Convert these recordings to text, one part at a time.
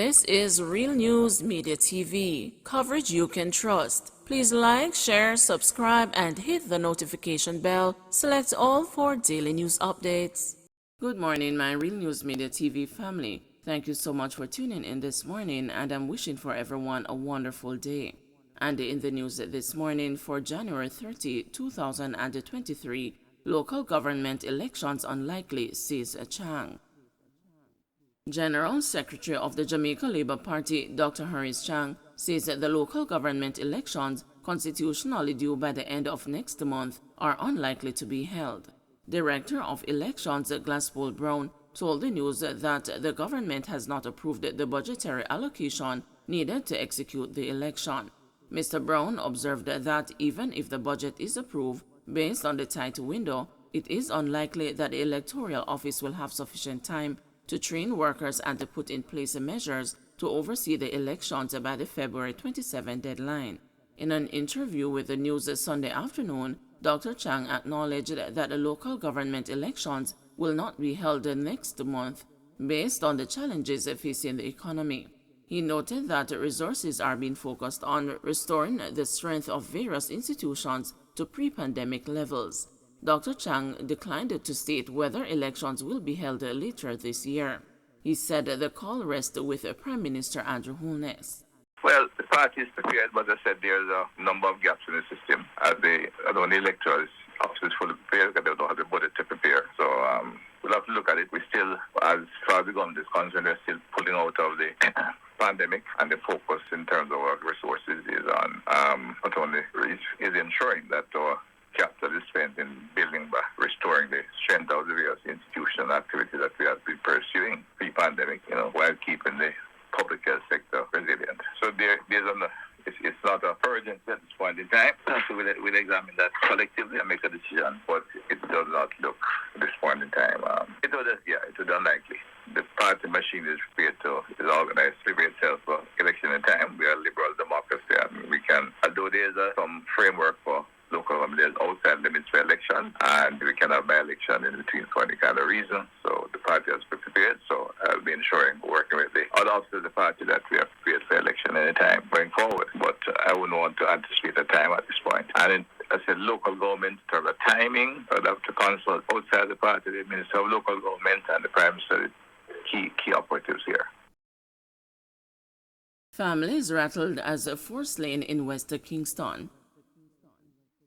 This is Real News Media TV, coverage you can trust. Please like, share, subscribe, and hit the notification bell. Select all for daily news updates. Good morning, my Real News Media TV family. Thank you so much for tuning in this morning, and I'm wishing for everyone a wonderful day. And in the news this morning for January 30, 2023, local government elections unlikely, says Chang. General Secretary of the Jamaica Labour Party, Dr. Harris Chang, says that the local government elections, constitutionally due by the end of next month, are unlikely to be held. Director of Elections, Glasspool Brown, told the news that the government has not approved the budgetary allocation needed to execute the election. Mr. Brown observed that even if the budget is approved, based on the tight window, it is unlikely that the electoral office will have sufficient time to train workers and to put in place measures to oversee the elections by the February 27 deadline. In an interview with the news Sunday afternoon, Dr. Chang acknowledged that the local government elections will not be held next month based on the challenges facing the economy. He noted that resources are being focused on restoring the strength of various institutions to pre-pandemic levels. Dr. Chang declined to state whether elections will be held later this year. He said the call rests with Prime Minister Andrew Holness. Well, the party is prepared, but as I said, there's a number of gaps in the system. The electoral office is fully prepared because they don't have the budget to prepare. So we'll have to look at it. We still, as far as the government is concerned, they're still pulling out of the pandemic, and the focus in terms of our resources is on not only is ensuring that our capital is spent in building back, restoring the strength of the various institutional activities that we have been pursuing pre-pandemic, while keeping the public health sector resilient. So it's not a urgent at this point in time. So we'll examine that collectively and make a decision, but it does not look at this point in time. It would unlikely. The party machine is organized to prepare itself for election in time. We are a liberal democracy, and we can, although there's some framework for local government, there's outside limits for election, and we can have by-election in between for any kind of reason. So the party has been prepared, so I'll be ensuring, working with the other officers of the party, that we are prepared for election any time going forward. But I wouldn't want to anticipate a time at this point. And I said local government, in terms of timing, I'd have to consult outside the party, the Minister of Local Government and the Prime Minister, key operatives here. Families rattled as a forced lane in West Kingston.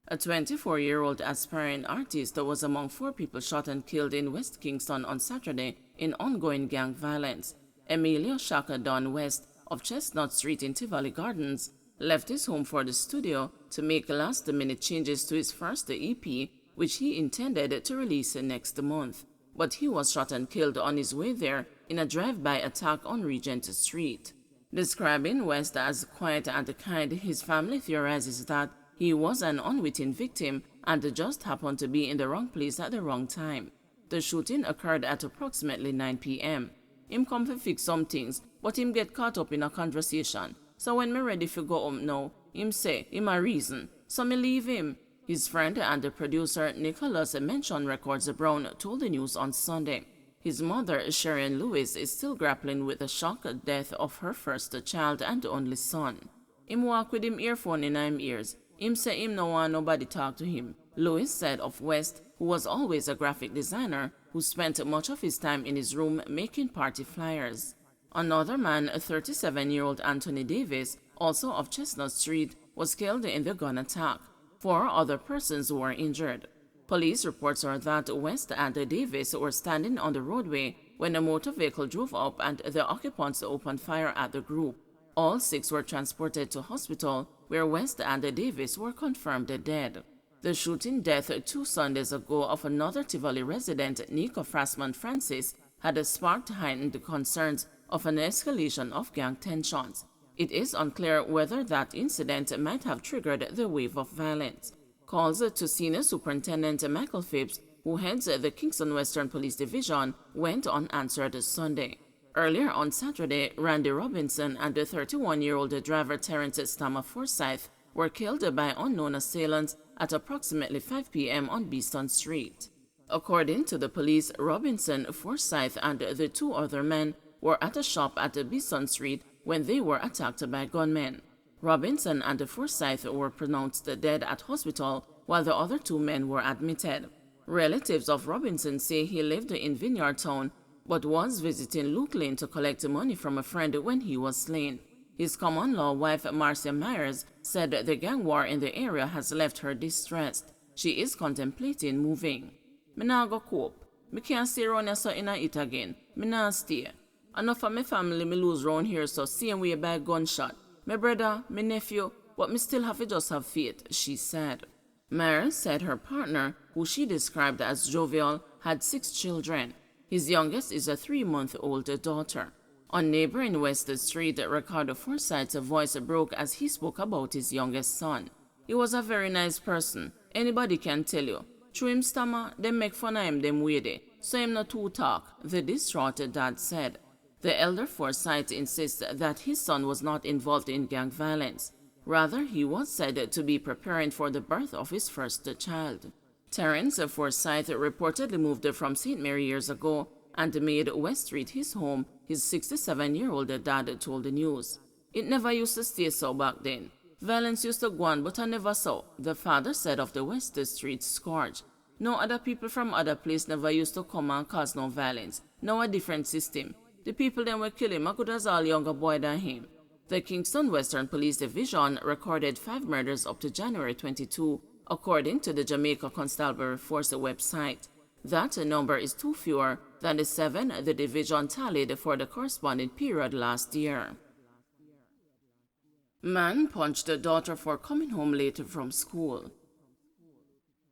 A 24-year-old aspiring artist was among 4 people shot and killed in West Kingston on Saturday in ongoing gang violence. Emilio Shaka Don West of Chestnut Street in Tivoli Gardens left his home for the studio to make last-minute changes to his first EP, which he intended to release next month. But he was shot and killed on his way there in a drive-by attack on Regent Street. Describing West as quiet and kind, his family theorizes that he was an unwitting victim and just happened to be in the wrong place at the wrong time. The shooting occurred at approximately 9 p.m. Him come to fix some things, but him get caught up in a conversation. So when me ready to go home now, him say him a reason, so me leave him. His friend and the producer Nicholas Mention Records Brown told the news on Sunday. His mother, Sharon Lewis, is still grappling with the shock death of her first child and only son. Him walk with him earphone in him ears. Him say him no want nobody talk to him. Lewis said of West, who was always a graphic designer, who spent much of his time in his room making party flyers. Another man, a 37-year-old Anthony Davis, also of Chestnut Street, was killed in the gun attack. 4 other persons were injured. Police reports are that West and Davis were standing on the roadway when a motor vehicle drove up and the occupants opened fire at the group. All 6 were transported to hospital, where West and Davis were confirmed dead. The shooting death 2 Sundays ago of another Tivoli resident, Nico Frasman Francis, had sparked heightened concerns of an escalation of gang tensions. It is unclear whether that incident might have triggered the wave of violence. Calls to Senior Superintendent Michael Phipps, who heads the Kingston Western Police Division, went unanswered Sunday. Earlier on Saturday, Randy Robinson and the 31-year-old driver Terrence Stammer Forsyth were killed by unknown assailants at approximately 5 p.m. on Beeston Street. According to the police, Robinson, Forsyth, and the 2 other men were at a shop at Bison Street when they were attacked by gunmen. Robinson and Forsyth were pronounced dead at hospital, while the other 2 men were admitted. Relatives of Robinson say he lived in Vineyard Town, but was visiting Luke Lane to collect money from a friend when he was slain. His common-law wife, Marcia Myers, said the gang war in the area has left her distressed. She is contemplating moving. "Me nah go cope. Me can't stay around here so inna it again. Me nah stay. Enough of my family me lose round here so same way by gunshot. My brother, my nephew, but me still have to just have faith," she said. Myers said her partner, who she described as jovial, had 6 children. His youngest is a 3-month-old daughter. On neighboring West Street, Ricardo Forsyth's voice broke as he spoke about his youngest son. "He was a very nice person. Anybody can tell you. Through him stammer, them make fun of him them way there. So him not too talk," the distraught dad said. The elder Forsyth insists that his son was not involved in gang violence. Rather, he was said to be preparing for the birth of his first child. Terence Forsyth reportedly moved from St. Mary years ago and made West Street his home, his 67-year-old dad told the news. "It never used to stay so back then. Violence used to go on, but I never saw," the father said of the West Street scourge. "No other people from other place never used to come and cause no violence. Now a different system. The people then were killing him, as good as all younger boy than him." The Kingston Western Police Division recorded 5 murders up to January 22, according to the Jamaica Constabulary Force website. That number is 2 fewer than the 7 the division tallied for the corresponding period last year. Man punched a daughter for coming home late from school.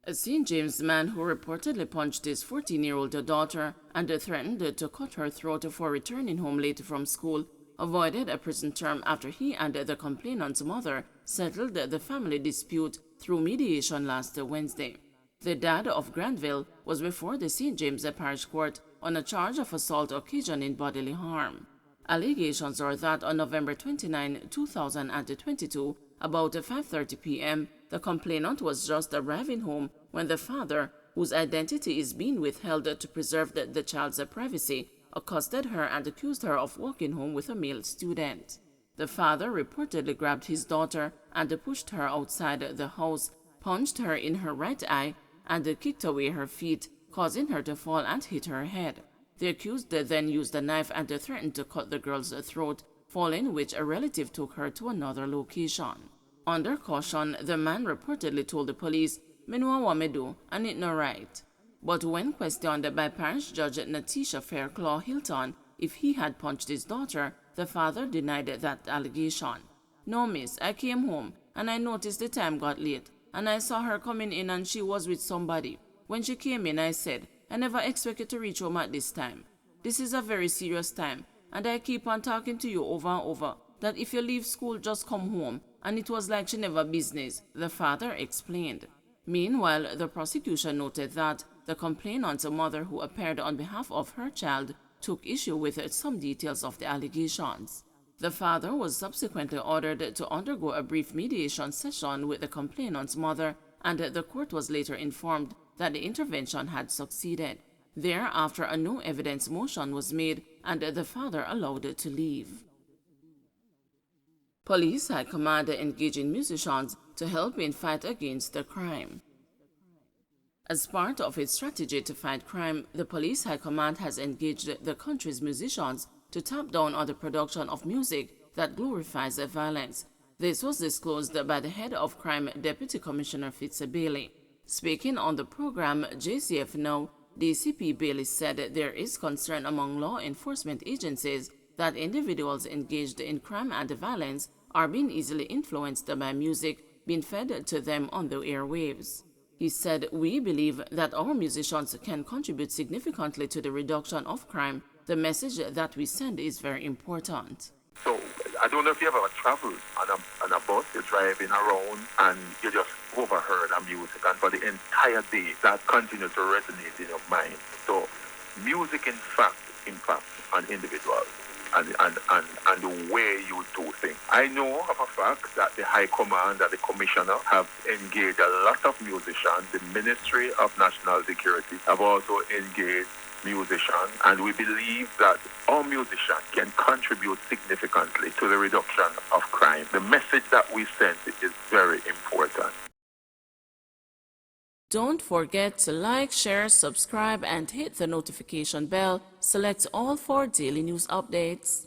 A St. James man who reportedly punched his 14-year-old daughter and threatened to cut her throat for returning home late from school avoided a prison term after he and the complainant's mother settled the family dispute through mediation last Wednesday. The dad of Granville was before the St. James Parish Court on a charge of assault occasioning bodily harm. Allegations are that on November 29, 2022, about 5:30 p.m., the complainant was just arriving home when the father, whose identity is being withheld to preserve the child's privacy, accosted her and accused her of walking home with a male student. The father reportedly grabbed his daughter and pushed her outside the house, punched her in her right eye, and kicked away her feet, causing her to fall and hit her head. The accused then used a knife and threatened to cut the girl's throat, following which a relative took her to another location. Under caution, the man reportedly told the police, "Me know what me do, and it no right." But when questioned by Parish Judge Natisha Fairclough Hilton if he had punched his daughter, the father denied that allegation. "No, miss, I came home, and I noticed the time got late, and I saw her coming in and she was with somebody. When she came in, I said, I never expected to reach home at this time. This is a very serious time, and I keep on talking to you over and over that if you leave school, just come home, and it was like she never business," the father explained. Meanwhile, the prosecution noted that the complainant's mother, who appeared on behalf of her child, took issue with some details of the allegations. The father was subsequently ordered to undergo a brief mediation session with the complainant's mother, and the court was later informed that the intervention had succeeded. Thereafter, a no evidence motion was made and the father allowed to leave. Police High Command engaging musicians to help in fight against the crime. As part of its strategy to fight crime, the Police High Command has engaged the country's musicians to tap down on the production of music that glorifies violence. This was disclosed by the head of crime, Deputy Commissioner Fitz Bailey. Speaking on the program JCF Now, DCP Bailey said there is concern among law enforcement agencies that individuals engaged in crime and violence are being easily influenced by music being fed to them on the airwaves. He said, "We believe that our musicians can contribute significantly to the reduction of crime. The message that we send is very important." So, I don't know if you ever traveled on a bus, you're driving around and you just overheard the music, and for the entire day that continues to resonate in your mind. So, music in fact impacts on individuals and the way you do things. I know of a fact that the High Command and the Commissioner have engaged a lot of musicians. The Ministry of National Security have also engaged musicians, and we believe that our musicians can contribute significantly to the reduction of crime. The message that we send is very important. Don't forget to like, share, subscribe, and hit the notification bell. Select all for daily news updates.